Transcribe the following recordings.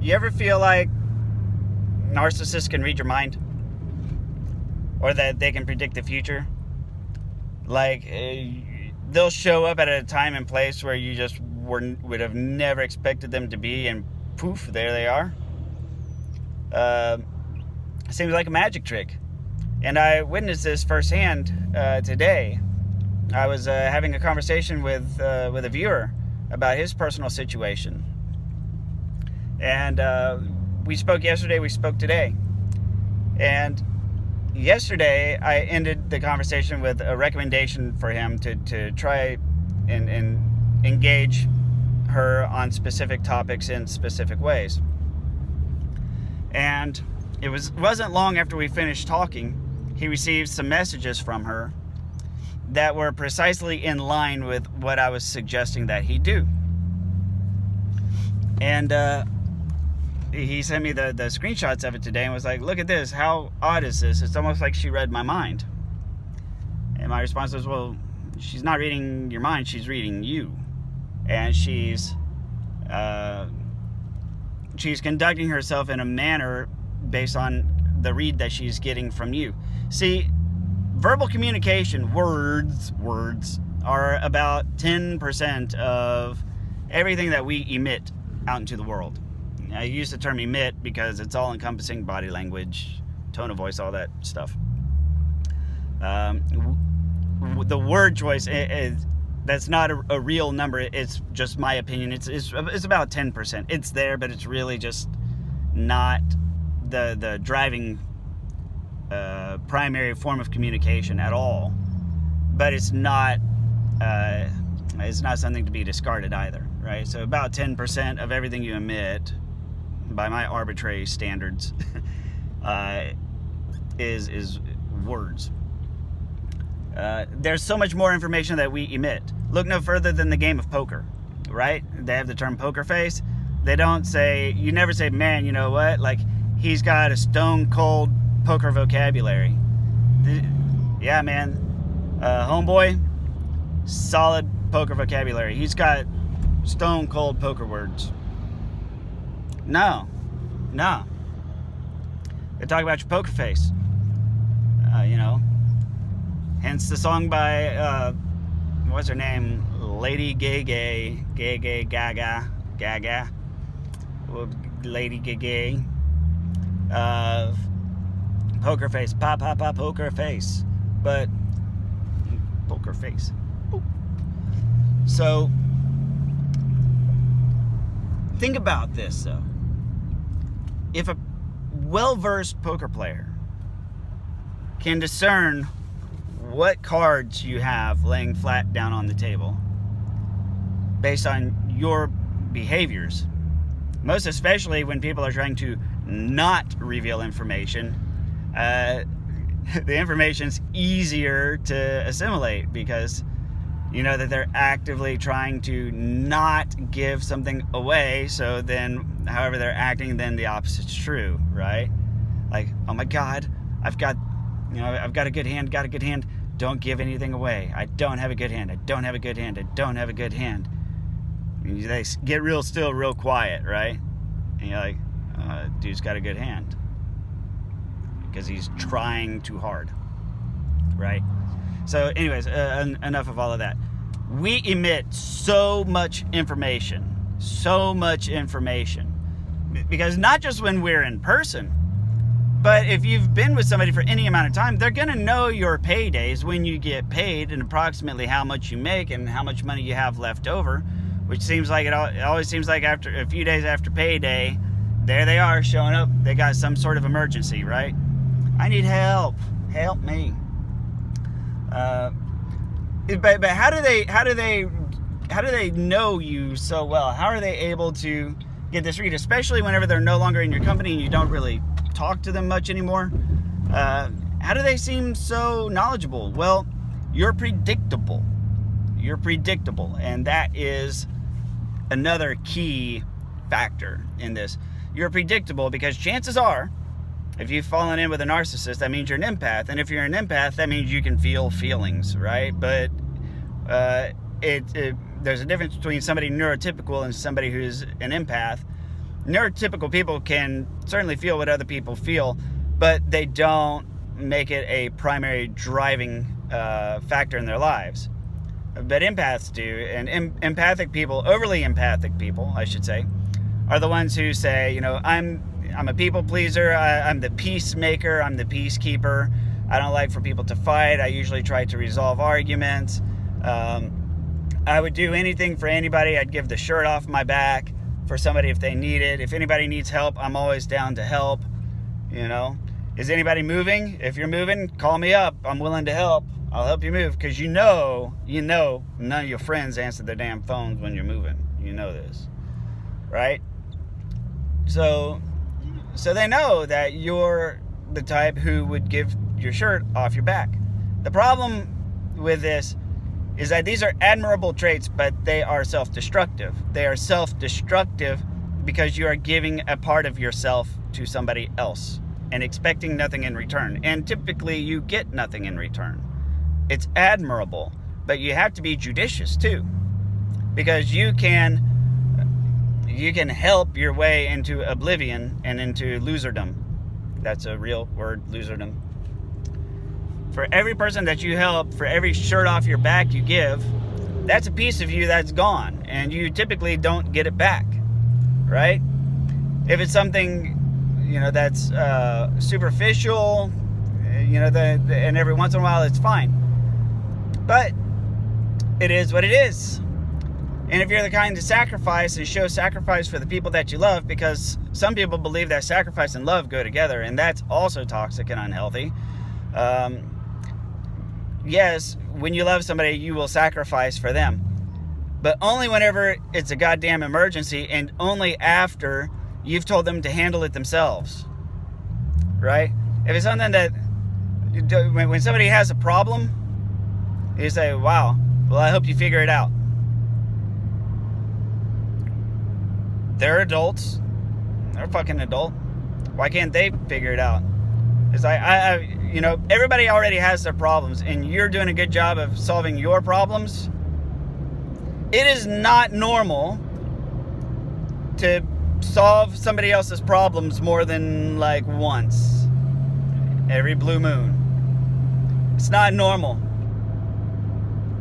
You ever feel like narcissists can read your mind? Or that they can predict the future? Like, they'll show up at a time and place where you just would have never expected them to be, and poof, there they are. Seems like a magic trick. And I witnessed this firsthand today. I was having a conversation with a viewer about his personal situation. And we spoke yesterday, we spoke today. And yesterday, I ended the conversation with a recommendation for him to try and engage her on specific topics in specific ways. And it wasn't long after we finished talking, he received some messages from her that were precisely in line with what I was suggesting that he do. And he sent me the screenshots of it today and was like, look at this, how odd is this? It's almost like she read my mind. And my response was, well, she's not reading your mind, she's reading you. And she's conducting herself in a manner based on the read that she's getting from you. See, verbal communication, words are about 10% of everything that we emit out into the world. I use the term emit because it's all encompassing: body language, tone of voice, all that stuff. The word choice that's not a real number. It's just my opinion. It's about 10%. It's there, but it's really just not the driving primary form of communication at all. But it's not something to be discarded either, right? So about 10% of everything you emit, by my arbitrary standards, is words. There's so much more information that we emit. Look no further than the game of poker, right? They have the term poker face. They don't say, you never say, man, you know what? Like, he's got a stone cold poker vocabulary. Yeah, man. Homeboy, solid poker vocabulary. He's got stone cold poker words. No. They talk about your poker face. Hence the song by, what's her name? Lady Gaga. Lady Gaga. Poker face. Pop, poker face. But, poker face. Boop. So, think about this, though. If a well-versed poker player can discern what cards you have laying flat down on the table based on your behaviors, most especially when people are trying to not reveal information, the information's easier to assimilate because you know that they're actively trying to not give something away, so then however they're acting, then the opposite's true, right? Like, oh my God, I've got a good hand, don't give anything away. I don't have a good hand. And they get real still, real quiet, right? And you're like, dude's got a good hand. Because he's trying too hard, right? So anyways, enough of all of that. We emit so much information. Because not just when we're in person, but if you've been with somebody for any amount of time, they're going to know your paydays, when you get paid, and approximately how much you make and how much money you have left over, which seems like it always seems like after a few days after payday, there they are showing up. They got some sort of emergency, right? I need help. Help me. But how do they know you so well? How are they able to get this read, especially whenever they're no longer in your company and you don't really talk to them much anymore? How do they seem so knowledgeable? Well, you're predictable. And that is another key factor in this. You're predictable because chances are, if you've fallen in with a narcissist, that means you're an empath. And if you're an empath, that means you can feel feelings, right? But there's a difference between somebody neurotypical and somebody who's an empath. neurotypical people can certainly feel what other people feel, but they don't make it a primary driving factor in their lives. But empaths do, and empathic people, overly empathic people, I should say, are the ones who say, you know, I'm a people pleaser, I'm the peacemaker, I'm the peacekeeper, I don't like for people to fight, I usually try to resolve arguments, I would do anything for anybody, I'd give the shirt off my back for somebody if they need it, if anybody needs help, I'm always down to help, you know. Is anybody moving? If you're moving, call me up, I'm willing to help, I'll help you move, because you know, none of your friends answer their damn phones when you're moving, you know this, right? So they know that you're the type who would give your shirt off your back. The problem with this is that these are admirable traits, but they are self-destructive. They are self-destructive because you are giving a part of yourself to somebody else and expecting nothing in return. And typically you get nothing in return. It's admirable, but you have to be judicious too, because you can help your way into oblivion and into loserdom. That's a real word, loserdom. For every person that you help, for every shirt off your back you give, that's a piece of you that's gone, and you typically don't get it back, right? If it's something, you know, that's superficial, you know, and every once in a while it's fine. But it is what it is. And if you're the kind to sacrifice and show sacrifice for the people that you love, because some people believe that sacrifice and love go together, and that's also toxic and unhealthy. Yes, when you love somebody, you will sacrifice for them. But only whenever it's a goddamn emergency, and only after you've told them to handle it themselves. Right? If it's something that, when somebody has a problem, you say, wow, well, I hope you figure it out. They're adults. They're a fucking adult. Why can't they figure it out? It's like, you know, everybody already has their problems, and you're doing a good job of solving your problems. It is not normal to solve somebody else's problems more than like once every blue moon. It's not normal.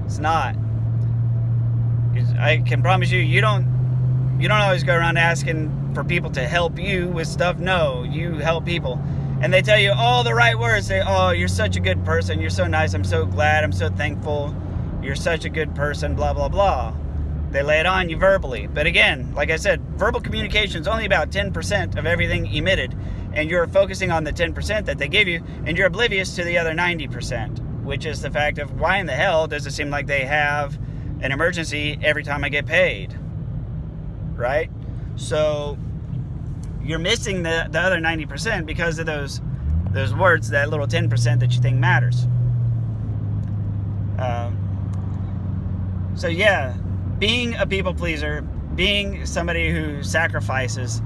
It's not. I can promise you, you don't always go around asking for people to help you with stuff. No, you help people. And they tell you all the right words. Say, oh, you're such a good person. You're so nice. I'm so glad. I'm so thankful. You're such a good person, blah, blah, blah. They lay it on you verbally. But again, like I said, verbal communication is only about 10% of everything emitted. And you're focusing on the 10% that they give you, and you're oblivious to the other 90%, which is the fact of why in the hell does it seem like they have an emergency every time I get paid? Right? So you're missing the other 90% because of those words, that little 10% that you think matters. So yeah, being a people pleaser, being somebody who sacrifices,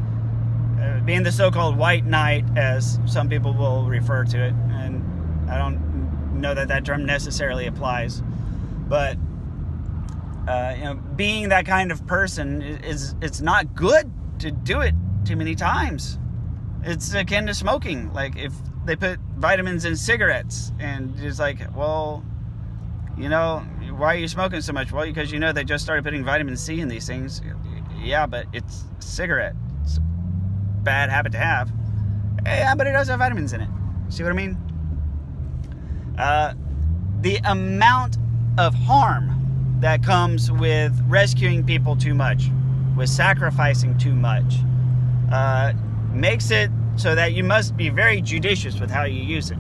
being the so-called white knight, as some people will refer to it, and I don't know that term necessarily applies, but you know, being that kind of person it's not good to do it too many times. It's akin to smoking. Like if they put vitamins in cigarettes, and it's like, well, you know, why are you smoking so much? Well, because you know they just started putting vitamin C in these things. Yeah, but it's a cigarette. It's a bad habit to have. Yeah, but it does have vitamins in it. See what I mean? The amount of harm that comes with rescuing people too much, with sacrificing too much, makes it so that you must be very judicious with how you use it.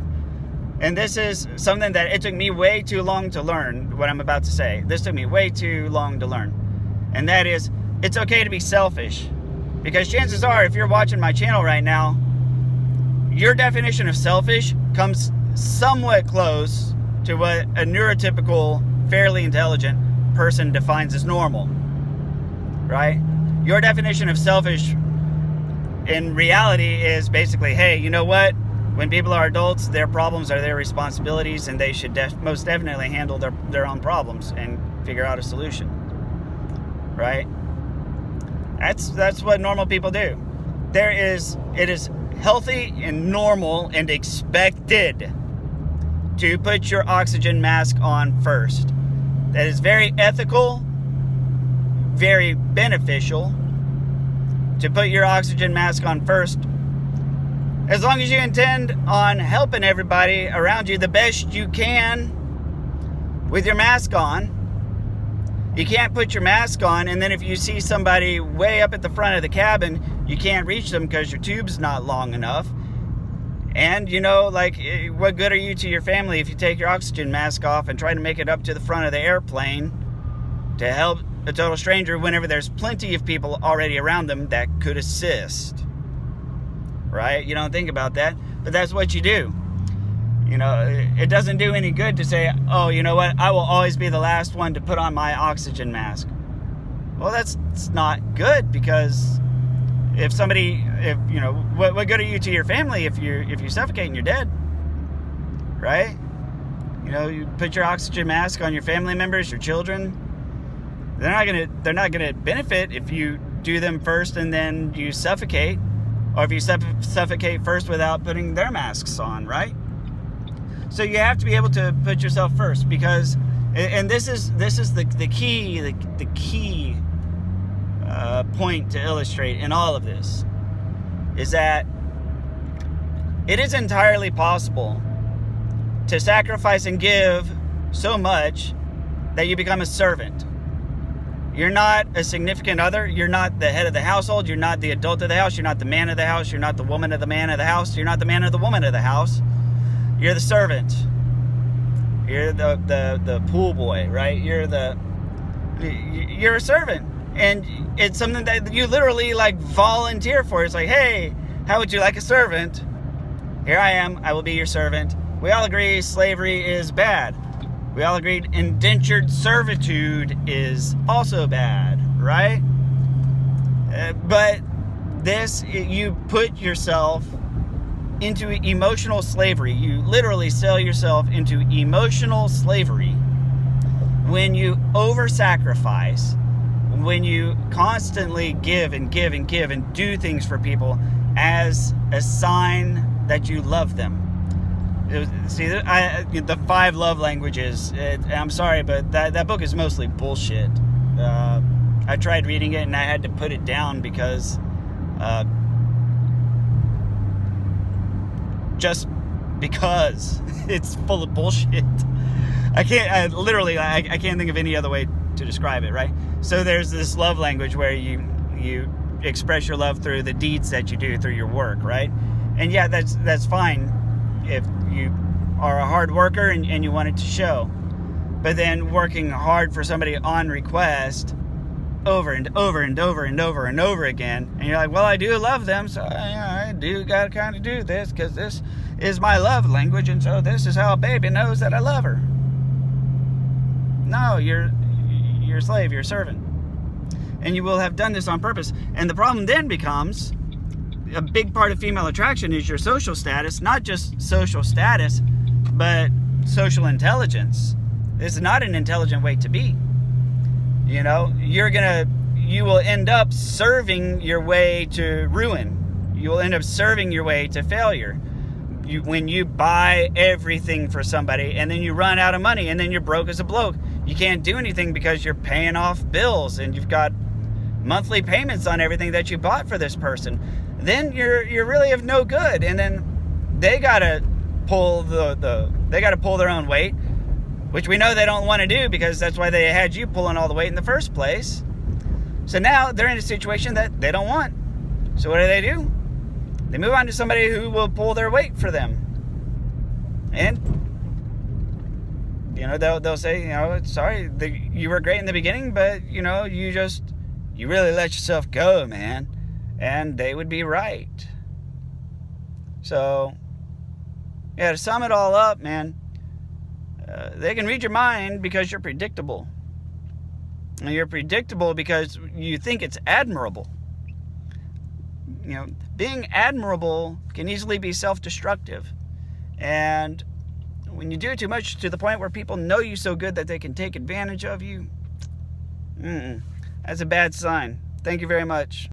And this is something that it took me way too long to learn, what I'm about to say. This took me way too long to learn. And that is, it's okay to be selfish. Because chances are, if you're watching my channel right now, your definition of selfish comes somewhat close to what a neurotypical, fairly intelligent person defines as normal. Right? Your definition of selfish in reality is basically, hey, you know what? When people are adults, their problems are their responsibilities, and they should most definitely handle their own problems and figure out a solution. Right? That's what normal people do. it is healthy and normal and expected to put your oxygen mask on first. That is very ethical, very beneficial to put your oxygen mask on first, as long as you intend on helping everybody around you the best you can with your mask on. You can't put your mask on, and then if you see somebody way up at the front of the cabin, you can't reach them because your tube's not long enough. And, what good are you to your family if you take your oxygen mask off and try to make it up to the front of the airplane to help a total stranger whenever there's plenty of people already around them that could assist? Right? You don't think about that, but that's what you do. It doesn't do any good to say, oh, you know what, I will always be the last one to put on my oxygen mask. Well, that's not good, because what good are you to your family if you suffocate and you're dead? Right? You put your oxygen mask on your family members, your children. They're not gonna benefit if you do them first and then you suffocate, or if you suffocate first without putting their masks on, right? So you have to be able to put yourself first, because, and this is the key point to illustrate in all of this, is that it is entirely possible to sacrifice and give so much that you become a servant. You're not a significant other. You're not the head of the household. You're not the adult of the house. You're not the man of the house. You're not the woman of the man of the house. You're not the man of the woman of the house. You're the servant. You're the pool boy, right? You're a servant. And it's something that you literally volunteer for. It's like, hey, how would you like a servant? Here I am. I will be your servant. We all agree slavery is bad. We all agreed indentured servitude is also bad, right? But you put yourself into emotional slavery. You literally sell yourself into emotional slavery when you over-sacrifice, when you constantly give and give and give and do things for people as a sign that you love them. The 5 love languages, I'm sorry, but that book is mostly bullshit. I tried reading it and I had to put it down because just because it's full of bullshit. I can't think of any other way to describe it, right? So there's this love language where you express your love through the deeds that you do through your work, right? And yeah, that's fine if you are a hard worker and you want it to show. But then working hard for somebody on request over and over and over and over and over again, and you're like, well, I do love them, so I do gotta kind of do this because this is my love language, and so this is how a baby knows that I love her. No, you're a slave, you're a servant, and you will have done this on purpose. And the problem then becomes, a big part of female attraction is your social status, not just social status, but social intelligence. It's not an intelligent way to be. You will end up serving your way to ruin. You will end up serving your way to failure. When you buy everything for somebody and then you run out of money and then you're broke as a bloke, you can't do anything because you're paying off bills and you've got monthly payments on everything that you bought for this person. Then you're really of no good, and then they gotta pull their own weight, which we know they don't want to do because that's why they had you pulling all the weight in the first place. So now they're in a situation that they don't want. So what do? They move on to somebody who will pull their weight for them. And they'll say, sorry, you were great in the beginning, but you really let yourself go, man. And they would be right. So to sum it all up, man, they can read your mind because you're predictable. And you're predictable because you think it's admirable. Being admirable can easily be self-destructive. And when you do too much to the point where people know you so good that they can take advantage of you, that's a bad sign. Thank you very much.